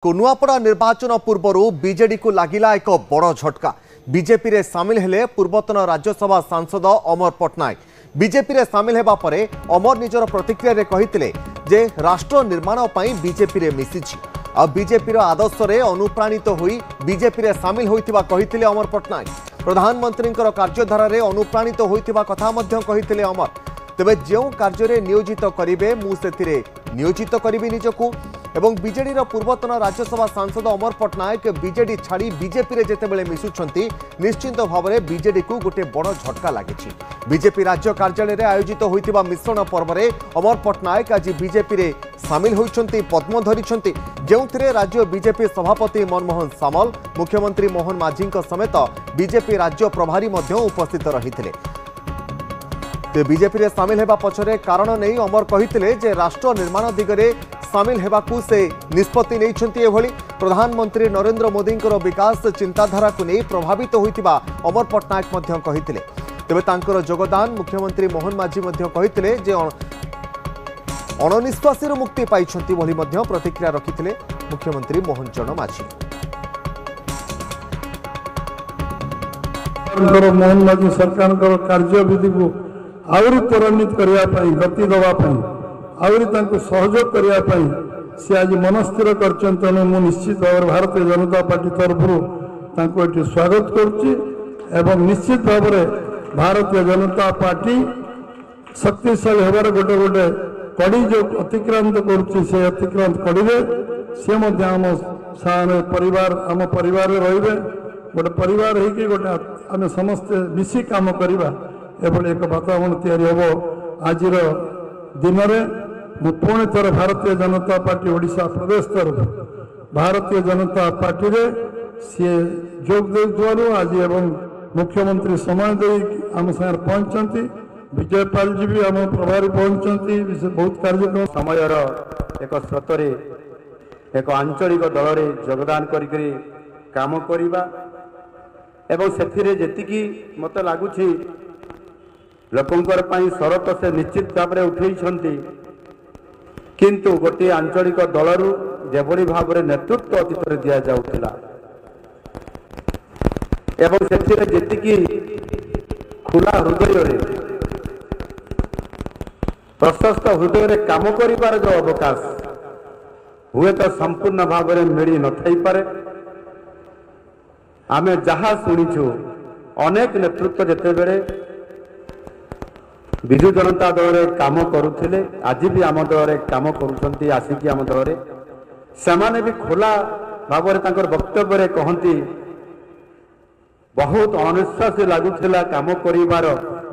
नुआपड़ा निर्वाचन पूर्व बीजेडी को लगिला एक बड़ झटका। बीजेपी रे सामिल हेले पूर्वतन राज्यसभा सांसद अमर पट्टनायक। बीजेपी रे सामिल हेबा परे अमर निजर प्रतिक्रिया रे कहिथिले जे राष्ट्र निर्माण पई बीजेपी रे मिसिछि आ बीजेपी रो आदर्श रे अनुप्राणित होई बीजेपी रे सामिल होइतिबा कहिथिले अमर पट्टनायक। प्रधानमंत्री कार्यधारा रे अनुप्राणित होइतिबा कथा मध्य कहिथिले अमर। तेबे जो कार्य रे नियोजित करिवे मु सेथिरे नियोजित करिवि निजकु एवं बीजेडी पूर्वतन राज्यसभा सांसद अमर पट्टनायक बीजेडी छाड़ी बीजेपी रे जेतेबेले मिसुछंती निश्चित भाव में बीजेडी को गोटे बड़ झटका लगी। बीजेपी राज्य कार्यालय में आयोजित होइतिबा मिश्रण पर्व में अमर पट्टनायक आज बीजेपी रे सामिल होइछंती पद्म धरिछंती जेउथिरे राज्य बीजेपी सभापति मनमोहन सामल मुख्यमंत्री मोहन माझी समेत बीजेपी राज्य प्रभारी मध्य उपस्थित रहिथिले। बीजेपी रे सामिल हेबा पछरे कारण नहीं अमर कहिथिले जे राष्ट्र निर्माण दिगरे सामिल हेबाकू से निष्पत्ति नैछंती। एभली प्रधानमंत्री नरेंद्र मोदी विकास चिंताधारा को नहीं प्रभावित होइतिबा अमर पट्टनायक मध्य कहिथिले। तेबे तांकर योगदान मुख्यमंत्री मोहन माझी मध्य कहिथिले जे अणनिश्वासी मुक्ति पाइछंती भली मध्य प्रतिक्रिया रखिथिले मुख्यमंत्री मोहन चरण माझी। मोहन माझी सरकार कार्यविधि को आउरी त्वरान्वित करने गति दवाई आउरी सहयोग करने सी आज मनस्थिर कर निश्चित भाव भारतीय जनता पार्टी तरफ ये स्वागत करुच्ची। निश्चित भाव भारतीय जनता पार्टी शक्तिशाली होबार गोटे गोटे कड़ी जो अतिक्रांत करुच्ची से अतिक्रांत कड़ी सी आम परिवार आम परिवार रे गोटे परिवार होगी गोटे आम समस्ते मिसी काम करवा एभली एक वातावरण तैयारी हम। आज दिन में पुणी थर भारतीय जनता पार्टी ओडिशा प्रदेश तरफ भारतीय जनता पार्टी रे सी जोग दे आज एवं मुख्यमंत्री समय दे आम सागर पहुंचती विजयपाल जी भी आम प्रभारी पहुंचती बहुत कार्यक्रम समय एक स्रोत एक आंचलिक दल रे योगदान करी काम करवा एवं से जी मत लगुच लोकंकर शरत से निश्चित भाव में उठे किंतु गोटे आंचलिक दलरू जेभली भाव में नेतृत्व अतीत दि जाऊला एवं से जी खुला हृदय प्रशस्त हृदय काम करिबार जो अवकाश हुए तो संपूर्ण भाव में मिली न पारे। आमे जहाँ शुणीचु अनेक नेतृत्व जिते बेले विजु जनता दल रे काम करुथिले आज भी आम दल रे काम करुछंती आसिकी आम दल रे सेमाने भी खोला भाव में वक्तव्य रे कहती बहुत अनिश्वास लगुला काम करिवार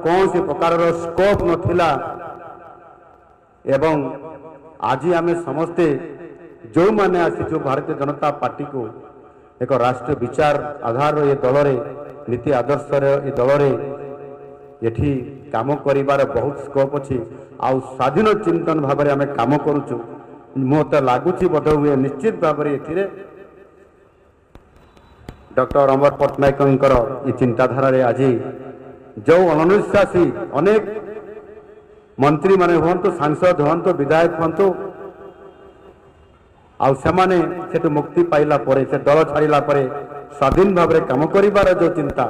कौन सी प्रकार स्कोप नथिला एवं आज आमे समस्ते जो माने आसीचु भारतीय जनता पार्टी को एक राष्ट्रीय विचार आधार ये दल रे नीति आदर्श ये दल रे एठी काम करिवार बहुत स्कोप अच्छी आउ स्वाधीन चिंतन भाव में आम काम करुचु मत लगुच बोध हुए निश्चित भाव में डॉक्टर अमर पट्टनायक ये चिंताधारा रे आज जो अनिश्वासी अनेक मंत्री माने हूँ सांसद हूँ विधायक हूँ आउ सेमाने सेठु मुक्ति पाइला परे से दल छाड़िला परे स्वाधीन भाव में काम करिवार जो चिंता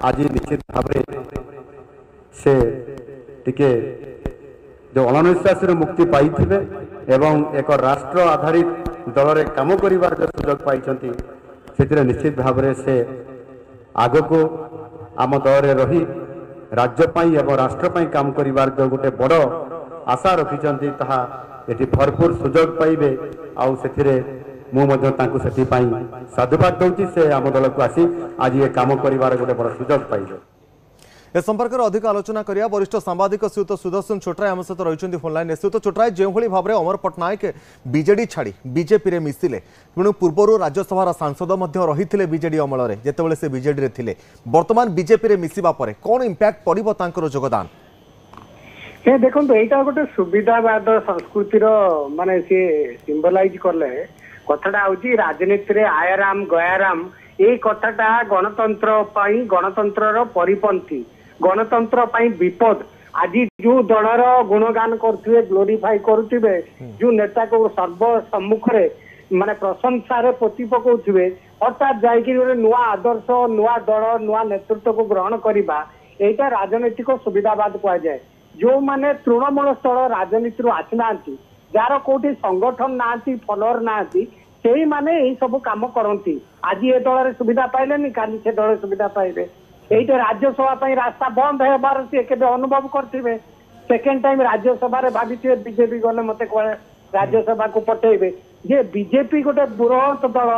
आज निश्चित भाव से टिके जो अनिश्वासी मुक्ति पाई एवं एक राष्ट्र आधारित दल रे काम करिवार जो सुजोग पाइछंती से निश्चित भाव से आग को आम दल रे रही राज्य पाई एवं राष्ट्र पाई काम करिवार जो गोटे बड़ आशा रखिछंती ताहा एटी भरपूर सुजोग पाइबे आउ से साधुवाद दौची से आम दल को आसी आज ये काम करिवार गोटे बड़ सुजोग पाइबे। ए संपर्क में अधिक आलोचना करिया वरिष्ठ सांबादिक श्रीयुत सुदर्शन छोटराय आम सहित रही फोन लाइन। श्रीयुत छोटराय जो भाव में अमर पट्टनायक बीजेडी छाड़ी बीजेपी रे मिसिले तेणु पूर्व राज्यसभा सांसद रही बीजेडी अमल में जितेबाला से बीजेडी रे थिले वर्तमान बीजेपी रे मिसिबा परे कौन इंपैक्ट पड़िबो तांकर योगदान? देखो यहाँ गोटे सुविधावाद संस्कृतिर माने सी सिंबलाइज कले कथाटा हूँ राजनीति रे आयाराम गयाराम ये कथाटा गणतंत्र गणतंत्र परिपंथी गणतंत्र विपद आज जो दलर गुणगान करुवे ग्लोरीफाई करुवे जो नेता को सर्व सम्मुख ମାନେ ପ୍ରଶଂସାରେ ପୋତି ପକଉଥିବେ ହଠାତ୍ ଯାଇକି ଗୋଟେ ନୂଆ ଆଦର୍ଶ ନୂଆ ଦଳ ନୂଆ ନେତୃତ୍ୱକୁ ଗ୍ରହଣ କରିବା ଏଇଟା ରାଜନୈତିକ ସୁବିଧାବାଦ କୁହାଯାଏ। ଯୋଉମାନେ ତୃଣମୂଳ ସ୍ଥଳ ରାଜନୀତିରୁ ଆସିନାହାନ୍ତି ଯାହାର କୋଉଠି ସଂଗଠନ ନାହାନ୍ତି ଫଲୋଅର ନାହାନ୍ତି ସେଇମାନେ ଏଇ ସବୁ କାମ କରନ୍ତି। ଆଜି ଏ ଦଳରେ ସୁବିଧା ପାଇଲେନି କାଲି ସେ ଦଳରେ ସୁବିଧା ପାଇବେ। এইটা রাজ্যসভা পাই রাস্তা বন্ধ হবার সে কেবে অনুভব করথিবে সেকেন্ড টাইম রাজ্যসভার ভাবিথিবে বিজেপি গলে মতে কোয়া রাজ্যসভা কু পঠাইবে যে বিজেপি গোটে বৃহৎ দল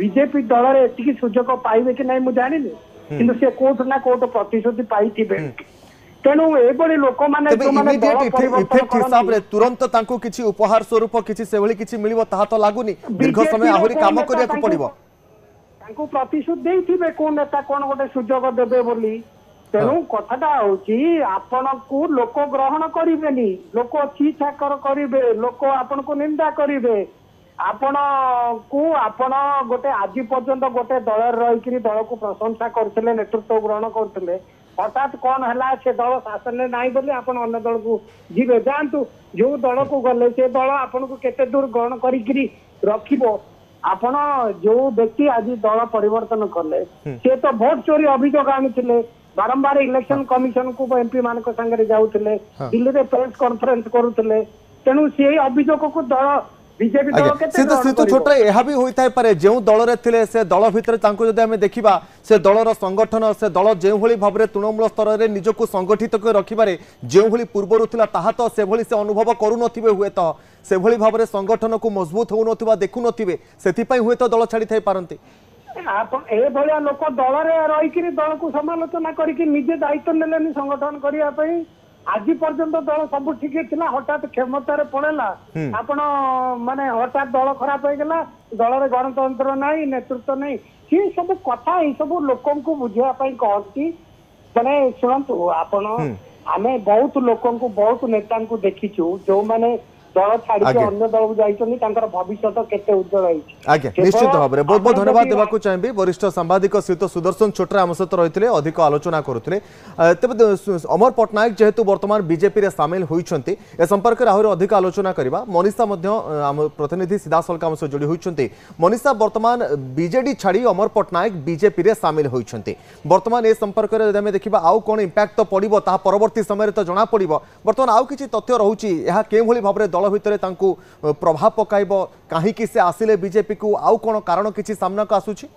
বিজেপি দলরে এতিকি সুযোগ পাইবে কি নাই মু জানিনি কিন্তু সে কোঠ না কোঠ প্রতিশ্রুতি পাইথিবে তেণু এইভଳି ଲୋକମାନେ ইফেক্ট হিসাবে তুরন্ত তাঙ্কু কিছু উপহার স্বরূপ কিছু সেভଳି কিছু মিলিব তাহা তো লাগুনি দীর্ঘ সময় আহুরি কাম করিয়াকু পড়িব ତାଙ୍କୁ ପ୍ରତିଶୋଧ ଦେଇଥିବେ କୋଉ ନେତା କଣ ଗୋଟେ ସୁଯୋଗ ଦେବେ ବୋଲି। ତେଣୁ କଥାଟା ହଉଛି ଆପଣଙ୍କୁ ଲୋକ ଗ୍ରହଣ କରିବେନି ଲୋକ ଛିଛାକର କରିବେ ଲୋକ ଆପଣଙ୍କୁ ନିନ୍ଦା କରିବେ ଆପଣଙ୍କୁ ଆପଣ ଗୋଟେ ଆଜି ପର୍ଯ୍ୟନ୍ତ ଗୋଟେ ଦଳରେ ରହିକିରି ଦଳକୁ ପ୍ରଶଂସା କରୁଥିଲେ ନେତୃତ୍ୱ ଗ୍ରହଣ କରୁଥିଲେ ହଠାତ୍ କଣ ହେଲା ସେ ଦଳ ଶାସନରେ ନାହିଁ ବୋଲି ଆପଣ ଅନ୍ୟ ଦଳକୁ ଯିବେ ଯାଆନ୍ତୁ ଯୋଉ ଦଳକୁ ଗଲେ ସେ ଦଳ ଆପଣଙ୍କୁ କେତେ ଦୂର ଗ୍ରହଣ କରିକିରି ରଖିବ। ଆପଣ ଯୋଉ ବ୍ୟକ୍ତି ଆଜି ଦଳ ପରିବର୍ତ୍ତନ କଲେ ସେ ତ ଭୋଟ ଚୋରି ଅଭିଯୋଗ ଆଣିଥିଲେ ବାରମ୍ବାର ଇଲେକ୍ସନ କମିଶନ କୁ ଏମପି ମାନଙ୍କ ସାଙ୍ଗରେ ଯାଉଥିଲେ ଦିଲ୍ଲୀରେ ପ୍ରେସ କନଫରେନ୍ସ କରୁଥିଲେ ତେଣୁ ସେଇ ଅଭିଯୋଗକୁ ଦଳ ବିଜେପି ଦଳ କେତେ ଛୋଟ ଏହା ବି ହୋଇଥାଇ ପାରେ ଯେଉଁ ଦଳରେ ଥିଲେ ସେ ଦଳ ଭିତରେ ତାଙ୍କୁ ଯଦି ଆମେ ଦେଖିବା ସେ ଦଳର ସଂଗଠନ ସେ ଦଳ ଯେଉଁଭଳି ଭାବରେ ତୃଣମୂଳ ସ୍ତରରେ ନିଜକୁ ସଂଗଠିତ କରି ରଖିବାରେ ଯେଉଁଭଳି ପୂର୍ବରୁ ଥିଲା ତାହା ତ ସେଭଳି ସେ ଅନୁଭବ କରୁନଥିବେ ହୁଏତ ସେଭଳି ଭାବରେ ସଂଗଠନକୁ ମଜବୁତ ହେଉନଥିବା ଦେଖୁନଥିବେ ସେଥିପାଇଁ ହୁଏତ ଦଳ ଛାଡ଼ି ଥାଇ ପାରନ୍ତି। ଏଭଳିଆ ଲୋକ ଦଳରେ ରହିକିରି ଦଳକୁ ସମାଲୋଚନା କରିକି ନିଜେ ଦାୟିତ୍ୱ ନେଲେନି ସଂଗଠନ କରିବା ପାଇଁ ଆଜି ପର୍ଯ୍ୟନ୍ତ ଦଳ ସବୁ ଠିକ ଥିଲା ହଠାତ୍ କ୍ଷମତାରେ ପଳେଇଲା ଆପଣ ମାନେ ହଠାତ୍ ଦଳ ଖରାପ ହେଇଗଲା ଦଳରେ ଗଣତନ୍ତ୍ର ନାହିଁ ନେତୃତ୍ୱ ନାହିଁ ସେ ସବୁ କଥା ଏଇ ସବୁ ଲୋକଙ୍କୁ ବୁଝିବା ପାଇଁ କହନ୍ତି। ମାନେ ଶୁଣନ୍ତୁ ଆପଣ ଆମେ ବହୁତ ଲୋକଙ୍କୁ ବହୁତ ନେତାଙ୍କୁ ଦେଖିଛୁ ଯୋଉମାନେ ଦଳ ଛାଡ଼ିକି ଅନ୍ୟ ଦଳକୁ ଯାଇଛନ୍ତି ତାଙ୍କର ଭବିଷ୍ୟତ କେତେ ଉଜ୍ଜଳ ହେଇଛି। ଆଜ୍ଞା ନିଶ୍ଚିତ ଭାବରେ ବହୁତ ବହୁତ ଧନ୍ୟବାଦ ଦେବାକୁ ଚାହିଁବି ବରିଷ୍ଠ ସାମ୍ବାଦିକ ଶ୍ରୀତ ସୁଦର୍ଶନ ଛୋଟରା ଆମ ସହିତ ରହିଥିଲେ ଅଧିକ ଆଲୋଚନା କରୁଥିଲେ। ତେବେ ଅମର ପଟ୍ଟନାୟକ ଯେହେତୁ ବର୍ତ୍ତମାନ ବିଜେପିରେ ସାମିଲ ହୋଇଛନ୍ତି ଏ ସମ୍ପର୍କରେ ଆହୁରି ଅଧିକ ଆଲୋଚନା କରିବା ମନୀଷା ମଧ୍ୟ ଆମ ପ୍ରତିନିଧି ସିଧାସଳଖ ଆମ ସହ ଯୋଡ଼ି ହୋଇଛନ୍ତି। ମନୀଷା ବର୍ତ୍ତମାନ ବିଜେଡି ଛାଡ଼ି ଅମର ପଟ୍ଟନାୟକ ବିଜେପିରେ ସାମିଲ ହୋଇଛନ୍ତି ବର୍ତ୍ତମାନ ଏ ସମ୍ପର୍କରେ ଯଦି ଆମେ ଦେଖିବା ଆଉ କ'ଣ ଇମ୍ପାକ୍ଟ ତ ପଡ଼ିବ ତାହା ପରବର୍ତ୍ତୀ ସମୟରେ ତ ଜଣାପଡ଼ିବ ବର୍ତ୍ତମାନ ଆଉ କିଛି ତଥ୍ୟ ରହୁଛି ଏହା କେଉଁଭଳି ଭାବରେ ଦଳ ଭିତରେ ତାଙ୍କୁ ପ୍ରଭାବ ପକାଇବ କାହିଁକି ସେ ଆସିଲେ ବିଜେପି କୁ ଆଉ କ'ଣ କାରଣ କିଛି ସାମ୍ନାକୁ ଆସୁଛି?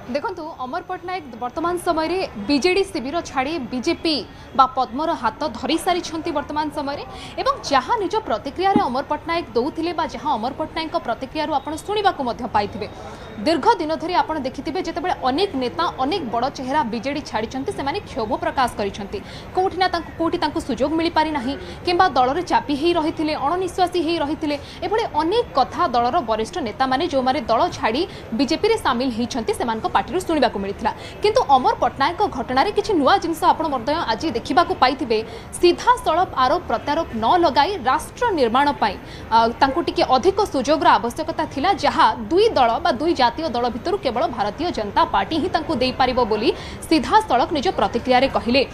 देखु अमर पट्टनायक वर्तमान समय बीजेडी शिविर छाड़ी बीजेपी बा पद्मर हाथ धरी सारी वर्तमान समय एवं जहाँ निज प्रतिक्रिया अमर पट्टनायक दौले जहाँ अमर पट्टनायक प्रतिक्रिया आप शुणा पाई दीर्घ दिन धरी आप देखिथे जिते अनेक नेता अनेक बड़ चेहरा बीजेडी छाड़ी से क्षोभ प्रकाश करोटी सुजोग मिल पारि ना कि दल में चापी ही रही थे अणनिश्वासी ही रही थे एभली अनेक कथा दलर वरिष्ठ नेता माने जो माने दल छाड़ी बीजेपी रे सामिल होती पार्टी शुणा मिलता किंतु अमर पट्टनायक घटना किसी नुआ जिनस आज देखा पाई सीधा सड़क आरोप प्रत्यारोप न लगाई राष्ट्र निर्माण टी अधिक सुजोगर आवश्यकता थिला जहाँ दुई दल बा दुई जातीय दल भितर केवल भारतीय जनता पार्टी ही दे पारिबो बोली सीधा सड़क निज प्रतिक्रिया रे कहिले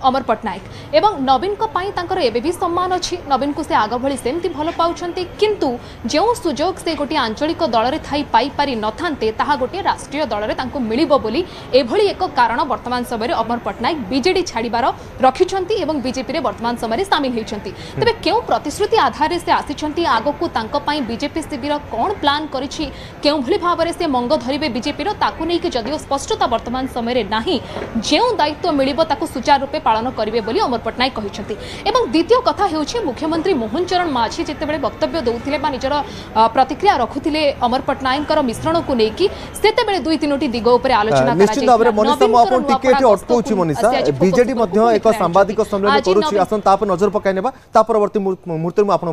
अमर पट्टनायक एवं नवीन को पाई तांकर एबे भी सम्मान अछि नवीन को से आग भली सेमती भल पाउछंती किंतु जो सुजोग से गोटे आंचलिक दल रे थाई पाई पारि नथांते ताहा गोटे राष्ट्रीय दल रे तांको मिलिबो बोली एभली एक कारण वर्तमान समय अमर पट्टनायक बीजेडी छाड़ीबार रखिछंती एवं बीजेपी रे वर्तमान समय सामिल होइछंती तबे केउ प्रतिश्रुति आधार से आसिछंती आगकू तांको पाई बीजेपी शिविर कोन प्लान करिछि केउ भली भाबरे से मंग धरिबे बीजेपी रो ताकू नै कि जदियो स्पष्टता वर्तमान समय रे नाही जेउ दायित्व मिलिबो ताकू सुचारू रूपे पालन करिवे बोली अमर पट्टनायक कहिछंती एवं द्वितीय कथा हेउछि मुख्यमंत्री मोहन चरण माझी जेतेबेले वक्तव्य दउथिले बा निजर प्रतिक्रिया रखुथिले अमर पट्टनायक मिश्रण को लेकी सेतेबेले दुई तीनोटी दिग ऊपर आलोचना निश्चित भाव में मनीषा मु आपन टिकेट अटकौछि मनीषा बीजेडी मध्ये एक सांबादिक सम्मेलन करूछि आसन ताप नजर पकाइ नेबा ता परवर्ती मुहूर्त में आपन